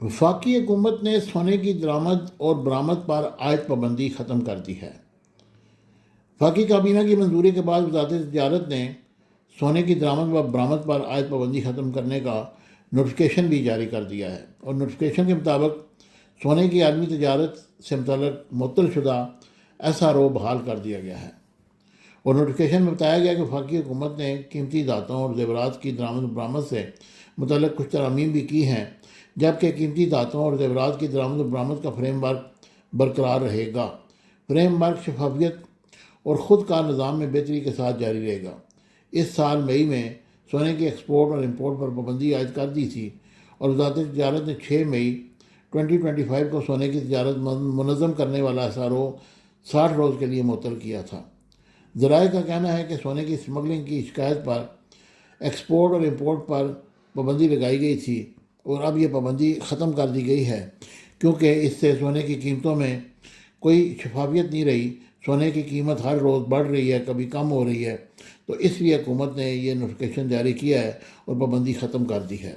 وفاقی حکومت نے سونے کی درآمد اور برآمد پر عائد پابندی ختم کر دی ہے۔ وفاقی کابینہ کی منظوری کے بعد وزارت تجارت نے سونے کی درآمد و برآمد پر عائد پابندی ختم کرنے کا نوٹیفیکیشن بھی جاری کر دیا ہے، اور نوٹیفیکیشن کے مطابق سونے کی عالمی تجارت سے متعلق معطل شدہ ایس آر او بحال کر دیا گیا ہے، اور نوٹیفیکیشن میں بتایا گیا کہ وفاقی حکومت نے قیمتی دھاتوں اور زیورات کی درآمد و برآمد سے متعلق کچھ ترامیم بھی کی ہیں، جبکہ قیمتی دھاتوں اور زیورات کی درآمد و برآمد کا فریم ورک برقرار رہے گا۔ فریم ورک شفافیت اور خود کار نظام میں بہتری کے ساتھ جاری رہے گا۔ اس سال مئی میں سونے کے ایکسپورٹ اور امپورٹ پر پابندی عائد کر دی تھی، اور وزارت تجارت نے 6 مئی 2025 کو سونے کی تجارت منظم کرنے والا ایس آر او 60 روز کے لیے معطل کیا تھا۔ ذرائع کا کہنا ہے کہ سونے کی اسمگلنگ کی شکایت پر ایکسپورٹ اور امپورٹ پر پابندی لگائی گئی تھی، اور اب یہ پابندی ختم کر دی گئی ہے، کیونکہ اس سے سونے کی قیمتوں میں کوئی شفافیت نہیں رہی۔ سونے کی قیمت ہر روز بڑھ رہی ہے، کبھی کم ہو رہی ہے، تو اس لیے حکومت نے یہ نوٹیفیکیشن جاری کیا ہے اور پابندی ختم کر دی ہے۔